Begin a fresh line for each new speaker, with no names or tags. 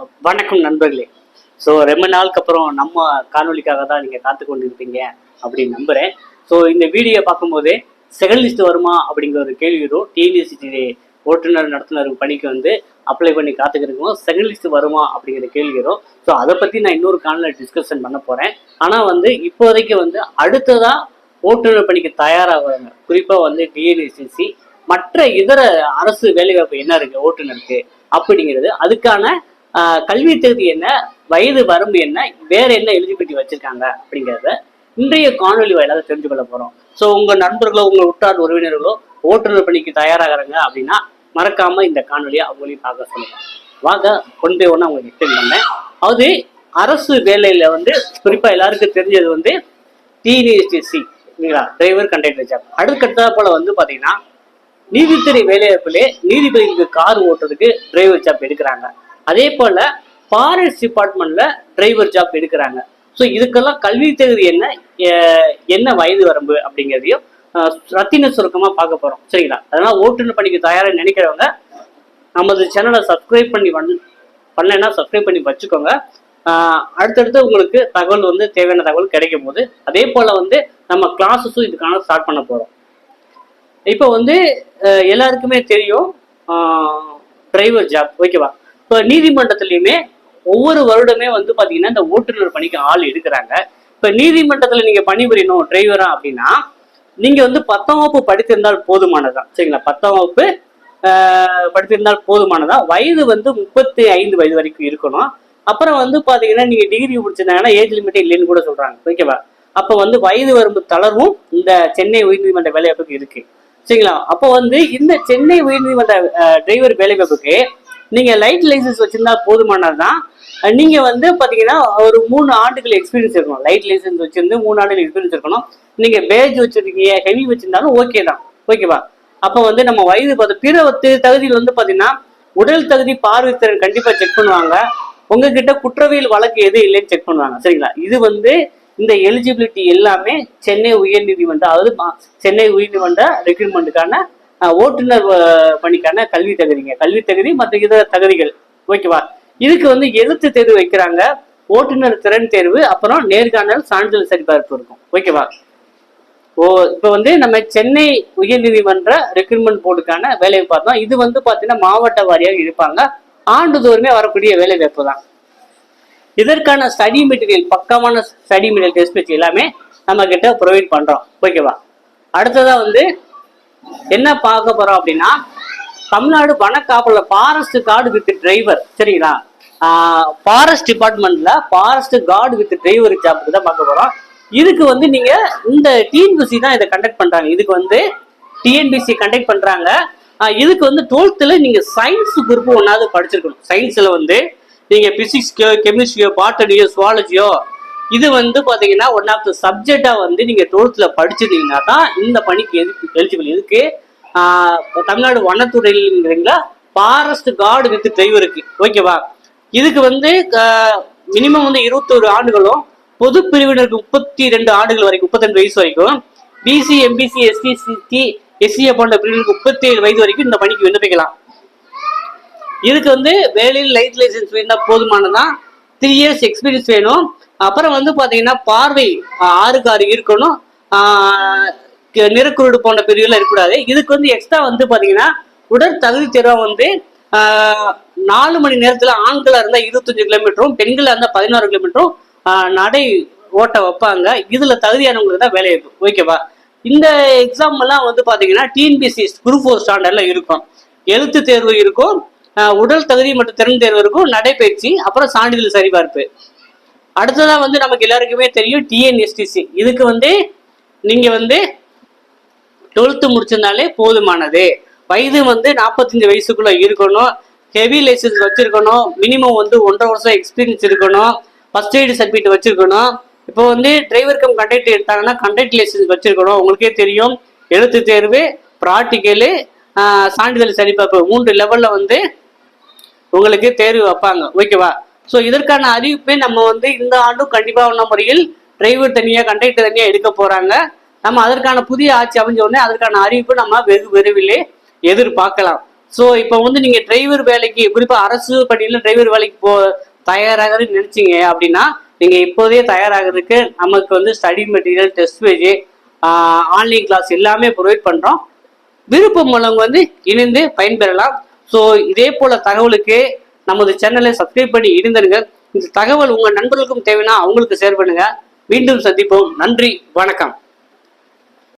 வணக்கம் நண்பர்களே. ஸோ ரொம்ப நாளுக்கு அப்புறம் நம்ம காணொலிக்காக தான் நீங்கள் காத்து கொண்டு இருப்பீங்க அப்படின்னு நம்புகிறேன். ஸோ இந்த வீடியோ பார்க்கும்போதே செகண்ட் லிஸ்ட் வருமா அப்படிங்கிற ஒரு கேள்வி வரும். டிஎன்பிஎஸ்சி ஓட்டுநர் நடத்துனர் பணிக்கு வந்து அப்ளை பண்ணி காத்துக்கிறதுக்கும் செகண்ட் லிஸ்ட் வருமா அப்படிங்கிற கேள்வி வரும். ஸோ அதை பற்றி நான் இன்னொரு காணொலி டிஸ்கஷன் பண்ண போகிறேன். ஆனால் வந்து இப்போதைக்கு வந்து அடுத்ததாக ஓட்டுநர் பணிக்கு தயாராகிறாங்க. குறிப்பாக வந்து டிஎன்பிஎஸ்சி மற்ற இதர அரசு வேலைவாய்ப்பு என்ன இருக்குது ஓட்டுநருக்கு அப்படிங்கிறது, அதுக்கான கல்வி தகுதி என்ன, வயது வரம்பு என்ன, வேற என்ன எலிஜிபிலிட்டி வச்சிருக்காங்க அப்படிங்கிறத இன்றைய காணொலி வாயிலாக தெரிஞ்சு கொள்ள போறோம். ஸோ உங்க நண்பர்களோ உங்க உற்றார் உறவினர்களோ ஓட்டுநர் பணிக்கு தயாராகிறாங்க அப்படின்னா மறக்காம இந்த காணொலியை அவங்களையும் பார்க்க சொல்லுங்க. வாங்க ஒன் பை ஒன்னா அவங்களுக்கு எக்ஸ்பிளைன் பண்ணேன். அதாவது அரசு வேலையில வந்து குறிப்பா எல்லாருக்கும் தெரிஞ்சது வந்து டிஎன்பிஎஸ்சி டிரைவர் கண்டக்டர் ஜாப். அடுத்தடுத்தா போல வந்து பாத்தீங்கன்னா நீதித்துறை வேலைவாய்ப்புலே நீதிபதிக்கு கார் ஓட்டுறதுக்கு டிரைவர் ஜாப் எடுக்கிறாங்க. அதே போல ஃபாரஸ்ட் டிபார்ட்மெண்ட்ல டிரைவர் ஜாப் எடுக்கிறாங்க. ஸோ இதுக்கெல்லாம் கல்வி தகுதி என்ன, என்ன வயது வரம்பு அப்படிங்கிறதையும் ரத்தின சுருக்கமா பார்க்க போறோம். சரிங்களா? அதனால ஓட்டுநர் பணிக்கு தயாராக நினைக்கிறவங்க நமது சேனலை சப்ஸ்கிரைப் பண்ணி பண்ணலைன்னா சப்ஸ்கிரைப் பண்ணி வச்சுக்கோங்க. அடுத்தடுத்து உங்களுக்கு தகவல் வந்து தேவையான தகவல் கிடைக்கும் போது அதே போல வந்து நம்ம கிளாஸஸும் இதுக்கான ஸ்டார்ட் பண்ண போறோம். இப்போ வந்து எல்லாருக்குமே தெரியும் டிரைவர் ஜாப், ஓகேவா? இப்போ நீதிமன்றத்திலையுமே ஒவ்வொரு வருடமே வந்து பார்த்தீங்கன்னா இந்த ஓட்டுநர் பணிக்கு ஆள் எடுக்கிறாங்க. இப்போ நீதிமன்றத்தில் நீங்கள் பணிபுரியணும் டிரைவரா அப்படின்னா நீங்கள் வந்து 10ஆம் வகுப்பு படித்திருந்தால் போதுமானதான். சரிங்களா? 10ஆம் வகுப்பு படித்திருந்தால் போதுமானதான். வயது வந்து 35 வயது வரைக்கும் இருக்கணும். அப்புறம் வந்து பார்த்தீங்கன்னா நீங்கள் டிகிரி முடிச்சிருந்தாங்கன்னா ஏஜ் லிமிட்டே இல்லைன்னு கூட சொல்கிறாங்க, ஓகேவா? அப்போ வந்து வயது வரம்பு தளர்வும் இந்த சென்னை உயர்நீதிமன்ற வேலைவாய்ப்புக்கு இருக்கு. சரிங்களா? அப்போ வந்து இந்த சென்னை உயர்நீதிமன்ற டிரைவர் வேலைவாய்ப்புக்கு நீங்க லைட் லைசன்ஸ் வச்சிருந்தா போதுமானதுதான். நீங்க வந்து பாத்தீங்கன்னா ஒரு 3 ஆண்டுகள் எக்ஸ்பீரியன்ஸ் இருக்கணும். லைட் லைசன்ஸ் வச்சிருந்து 3 ஆண்டுகள் எக்ஸ்பீரியன்ஸ் இருக்கணும். நீங்க பேஜ் வச்சிருக்கீங்க, ஹெவி வச்சிருந்தாலும் ஓகே தான், ஓகேவா? அப்போ வந்து நம்ம வயது பிற தகுதியில் வந்து பாத்தீங்கன்னா உடல் தகுதி, பார்வைத்திறன் கண்டிப்பா செக் பண்ணுவாங்க. உங்ககிட்ட குற்றவியல் வழக்கு எது இல்லைன்னு செக் பண்ணுவாங்க. சரிங்களா? இது வந்து இந்த எலிஜிபிலிட்டி எல்லாமே சென்னை உயர்நீதிமன்ற, அதாவது சென்னை உயர்நீதிமன்ற ரெக்ரூட்மெண்ட்டுக்கான ஓட்டுநர் பணிக்கான கல்வி தகுதி மற்ற இதர தகுதிகள், ஓகேவா? இதுக்கு வந்து எழுத்து தேர்வு வைக்கிறாங்க, ஓட்டுநர் திறன் தேர்வு, அப்புறம் நேர்காணல், சான்றிதழ் சரிபார்ப்பு இருக்கும், ஓகேவா? இப்போ வந்து நம்ம சென்னை உயர்நீதிமன்ற ரெக்ரூட்மெண்ட் போர்டுக்கான வேலை பார்த்தோம். இது வந்து பாத்தீங்கன்னா மாவட்ட வாரியாக இருப்பாங்க. ஆண்டுதோறுமே வரக்கூடிய வேலை வாய்ப்பு தான். இதற்கான ஸ்டடி மெட்டீரியல், பக்கமான ஸ்டடி மெட்டீரியல், டெஸ்ட் பேட்ச் எல்லாமே நம்ம கிட்ட ப்ரொவைட் பண்றோம், ஓகேவா? அடுத்ததா வந்து என்ன பார்க்க போறோம் அப்படின்னா தமிழ்நாடு வனக்காப்புல ஃபாரஸ்ட் கார்டு வித் டிரைவர். சரிங்களா? ஃபாரஸ்ட் டிபார்ட்மெண்ட்ல ஃபாரஸ்ட் கார்டு வித் டிரைவர் ஜாப்புக்கு தான் பார்க்க போறோம். இதுக்கு வந்து நீங்க இந்த டிஎன்பிஎஸ்சி தான் இதை கண்டக்ட் பண்றாங்க. இதுக்கு வந்து டிஎன்பிஎஸ்சி கண்டக்ட் பண்றாங்க. இதுக்கு வந்து 12th நீங்க சயின்ஸ் குரூப் ஒன்னாவது படிச்சிருக்கணும். சயின்ஸ்ல வந்து நீங்க பிசிக்ஸ்க்கோ, கெமிஸ்ட்ரியோ, பாட்டனியோ, சுவாலஜியோ, இது வந்து பாத்தீங்கன்னா ஒன் ஆஃப் த சப்ஜெக்டா வந்து நீங்க 12th படிச்சிருந்தீங்கன்னா தான் இந்த பணிக்கு எலிஜிபிள். இதுக்கு தமிழ்நாடு வனத்துறையில்ங்கிறீங்களா ஃபாரஸ்ட் கார்டு வித் டிரைவருக்கு, ஓகேவா? இதுக்கு வந்து மினிமம் வந்து 21 ஆண்டுகளும், பொது பிரிவினருக்கு 32 ஆண்டுகள் வரைக்கும், 32 வயசு வரைக்கும், பிசி, எம்பிசி, எஸ்டி, சிடி, எஸ்சிஏ போன்ற பிரிவினருக்கு 37 வயது வரைக்கும் இந்த பணிக்கு விண்ணப்பிக்கலாம். இதுக்கு வந்து வேலையில் லைட் லைசன்ஸ் வேணும்னா போதுமானதான். 3 இயர்ஸ் எக்ஸ்பீரியன்ஸ் வேணும். அப்புறம் வந்து பாத்தீங்கன்னா பார்வை 6க்கு 6 இருக்கணும். நிறக்குருடு போன்ற பிரிவுல இருக்கக்கூடாது. இதுக்கு வந்து எக்ஸ்ட்ரா வந்து பாத்தீங்கன்னா உடல் தகுதி தேர்வா வந்து 4 மணி நேரத்துல ஆண்களா இருந்தா 25 கிலோமீட்டரும், பெண்களா இருந்தா 16 கிலோமீட்டரும் நடை ஓட்ட வைப்பாங்க. இதுல தகுதியானவங்களுக்கு தான் வேலை இருக்கும், ஓகேவா? இந்த எக்ஸாம் எல்லாம் வந்து பாத்தீங்கன்னா டிஎன்பிஎஸ்சி குரூப் 4 ஸ்டாண்டர்ட்ல இருக்கும். எழுத்து தேர்வு இருக்கும், உடல் தகுதி மற்றும் திறன் தேர்வு இருக்கும், நடைபயிற்சி, அப்புறம் சான்றிதழ் சரிபார்ப்பு. அடுத்ததான் வந்து நமக்கு எல்லாருக்குமே தெரியும் டிஎன்எஸ்டிசி. இதுக்கு வந்து நீங்க வந்து 12th முடிச்சிருந்தாலே போதுமானது. வயது வந்து 45 வயசுக்குள்ள இருக்கணும், ஹெவி லைசன்ஸ் வச்சிருக்கணும், மினிமம் வந்து 1.5 வருஷம் எக்ஸ்பீரியன்ஸ் இருக்கணும், ஃபர்ஸ்ட் எய்டு சர்டிஃபிகேட் வச்சிருக்கணும். இப்போ வந்து டிரைவர் கம் கண்டக்டர் எடுத்தாங்கன்னா கண்டக்ட் லைசன்ஸ் வச்சிருக்கணும். உங்களுக்கே தெரியும் எழுத்து தேர்வு, ப்ராக்டிக்கலு, சான்றிதழ் சரிபார்ப்பு 3 லெவல்ல வந்து உங்களுக்கு தேர்வு வைப்பாங்க, ஓகேவா? ஸோ இதற்கான அறிவிப்பை நம்ம வந்து இந்த ஆண்டும் கண்டிப்பான முறையில் டிரைவர் தனியாக, கண்டக்டர் தனியாக எடுக்க போறாங்க. நம்ம அதற்கான புதிய ஆட்சி அமைஞ்ச உடனே அதற்கான அறிவிப்பு நம்ம வெகு விரைவிலே எதிர்பார்க்கலாம். ஸோ இப்போ வந்து நீங்க டிரைவர் வேலைக்கு குறிப்பா அரசு பணியில டிரைவர் வேலைக்கு தயாராகிறதுன்னு நினைச்சீங்க அப்படின்னா நீங்க இப்போதே தயாராகிறதுக்கு நமக்கு வந்து study material, test page, online class எல்லாமே ப்ரொவைட் பண்றோம். விருப்பம் உள்ளவங்க வந்து இணைந்து பயன்பெறலாம். ஸோ இதே போல தகவலுக்கு நமது சேனலை சப்ஸ்கிரைப் பண்ணி இருந்துருங்க. இந்த தகவல் உங்க நண்பர்களுக்கும் தேவைன்னா அவங்களுக்கு ஷேர் பண்ணுங்க. மீண்டும் சந்திப்போம். நன்றி, வணக்கம்.